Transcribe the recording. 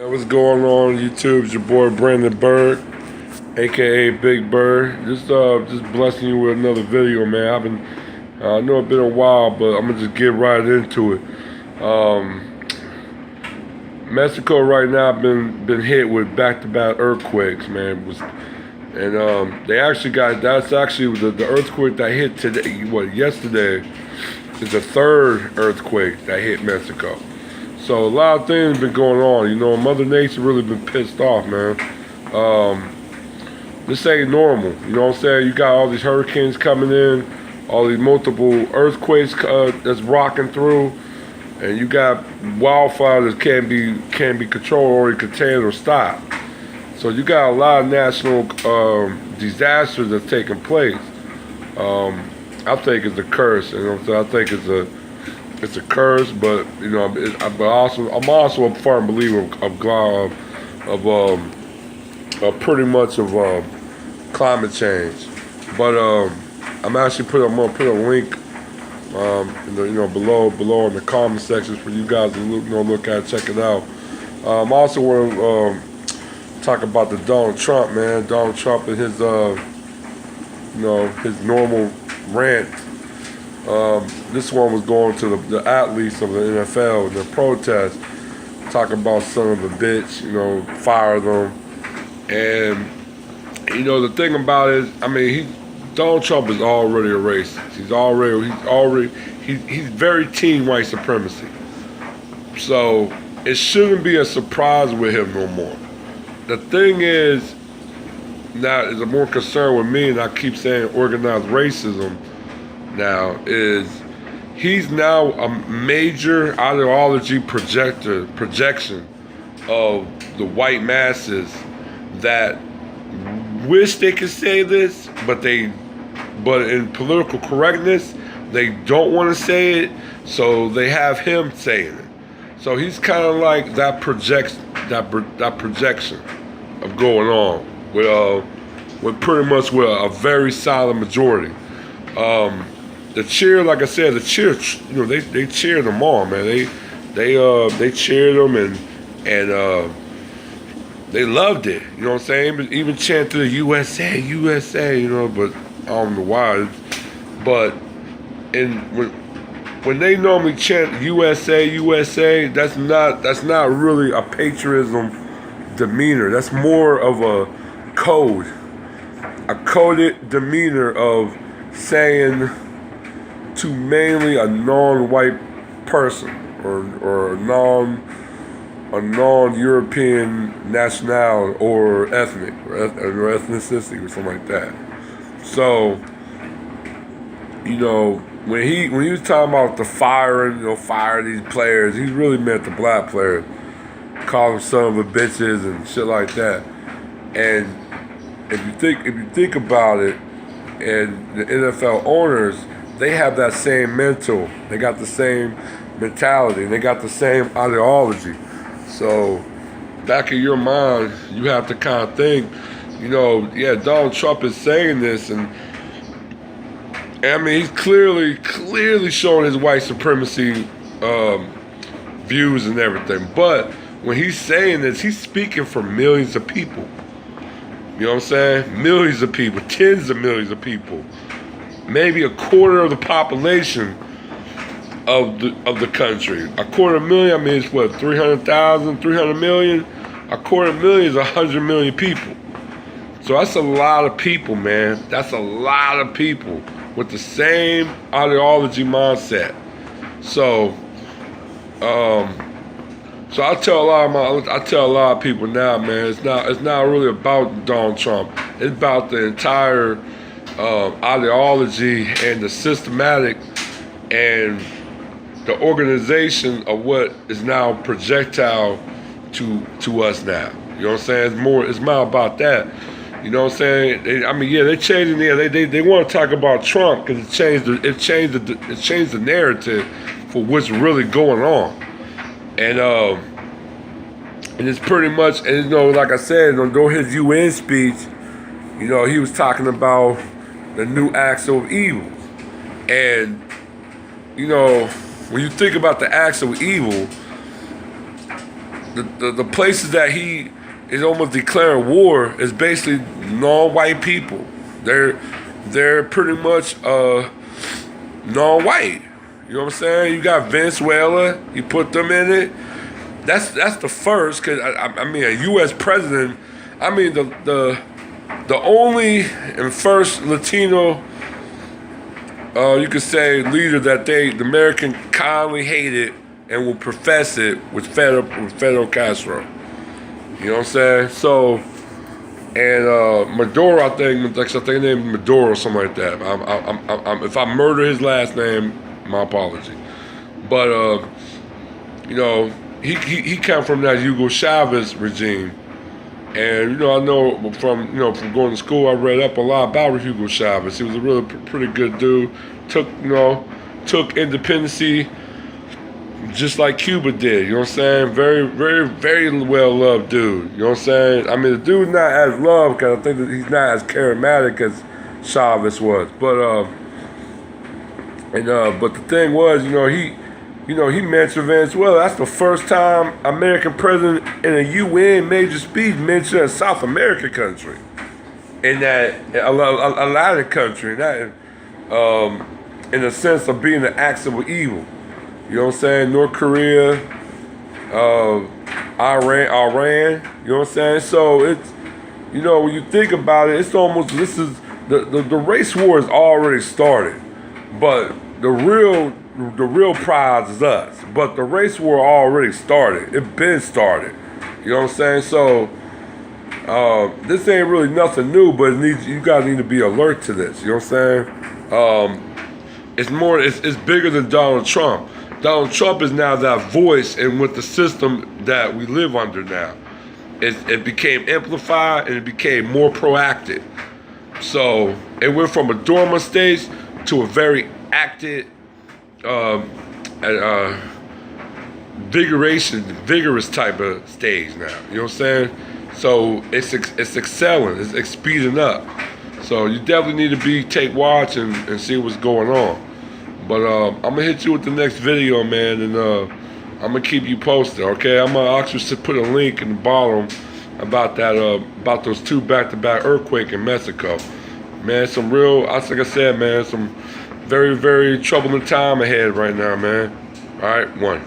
What's going on YouTube? It's your boy Brandon Bird, aka Big Bird. Just blessing you with another video, man. I know it's been a while, but I'm gonna just get right into it. Mexico right now been hit with back-to-back earthquakes, man. They actually that's actually the earthquake that hit today. Yesterday is the third earthquake that hit Mexico. So a lot of things been going on. Mother Nature really been pissed off, man. This ain't normal. You know what I'm saying? You got all these hurricanes coming in, all these multiple earthquakes that's rocking through, and you got wildfires that can't be controlled or contained or stopped. So you got a lot of national disasters that's taking place. I think it's a curse. You know what I'm saying? I think it's a curse, but I'm also a firm believer of pretty much of climate change. But I'm gonna put a link below in the comment sections for you guys to look at, check it out. I'm also want to talk about the Donald Trump, man. Donald Trump and his his normal rant. This one was going to the athletes of the NFL in the protest, talking about son of a bitch, fire them. And the thing about it is, Donald Trump is already a racist. He's very team white supremacy. So it shouldn't be a surprise with him no more. The thing is, now is a more concern with me, and I keep saying organized racism now, is he's now a major ideology projection of the white masses that wish they could say this, but in political correctness, they don't want to say it, so they have him saying it. So he's kind of like that projection of going on with pretty much with a very solid majority. The cheer, like I said, they cheered them on, man. They cheered them and they loved it. You know what I'm saying? Even chanted the USA, USA. But I don't know why. But when they normally chant USA, USA, that's not really a patriotism demeanor. That's more of a coded demeanor of saying to mainly a non-white person or a non-European nationality or ethnic or ethnicity or something like that. So when he was talking about the firing, fire these players, he really meant the black players, call them son of a bitches and shit like that. And if you think about it, and the NFL owners, they have that same they got the same mentality, and they got the same ideology. So back in your mind, you have to kind of think, Donald Trump is saying this, and he's clearly showing his white supremacy views and everything. But when he's saying this, he's speaking for millions of people. You know what I'm saying? Millions of people, tens of millions of people, maybe a quarter of the population of the country. A quarter million, it's what, 300,000, 300 million? A quarter million is 100 million people. So that's a lot of people, man. That's a lot of people with the same ideology mindset. So, so I tell a lot of people now, man. It's not really about Donald Trump. It's about the entire ideology and the systematic and the organization of what is now projectile to us now. You know what I'm saying? It's more about that. You know what I'm saying? They're changing they want to talk about Trump because it changed the narrative for what's really going on. And it's pretty much, and like I said, during his UN speech, he was talking about the new acts of evil. And when you think about the acts of evil, the places that he is almost declaring war is basically non-white people. They're pretty much non-white. You know what I'm saying? You got Venezuela. He put them in it. That's the first, because I mean, a U.S. president. I mean, the only and first Latino, you could say, leader that the American kindly hated and will profess it was Fidel Castro. You know what I'm saying? So, and Maduro, I think his name Maduro or something like that. If I murder his last name, my apology. But you know, he came from that Hugo Chavez regime, and you know, I know from going to school, I read up a lot about Hugo Chavez. He was a really pretty good dude. Took independency just like Cuba did. You know what I'm saying? Very, very, very well loved dude. You know what I'm saying? I mean, the dude's not as loved because I think that he's not as charismatic as Chavez was. But but the thing was, he mentioned Venezuela. That's the first time American president in a UN major speech mentioned a South American country, in that a Latin country, not in the sense of being an axe of evil. You know what I'm saying? North Korea, Iran. You know what I'm saying? So it's, when you think about it, it's almost, this is the race war has already started, but the real prize is us. But the race war already started. It been started. You know what I'm saying? So this ain't really nothing new, but you guys need to be alert to this. You know what I'm saying? It's bigger than Donald Trump. Donald Trump is now that voice, and with the system that we live under now, it became amplified and it became more proactive. So it went from a dormant stage to a very active, vigorous type of stage now. You know what I'm saying? So it's excelling, it's speeding up. So you definitely need to take watch and see what's going on. But I'm gonna hit you with the next video, man, and I'm gonna keep you posted. Okay, I'm gonna actually put a link in the bottom about that about those 2 back-to-back earthquakes in Mexico. Man, some real, like I said, man, some very, very troubling time ahead right now, man. All right, one.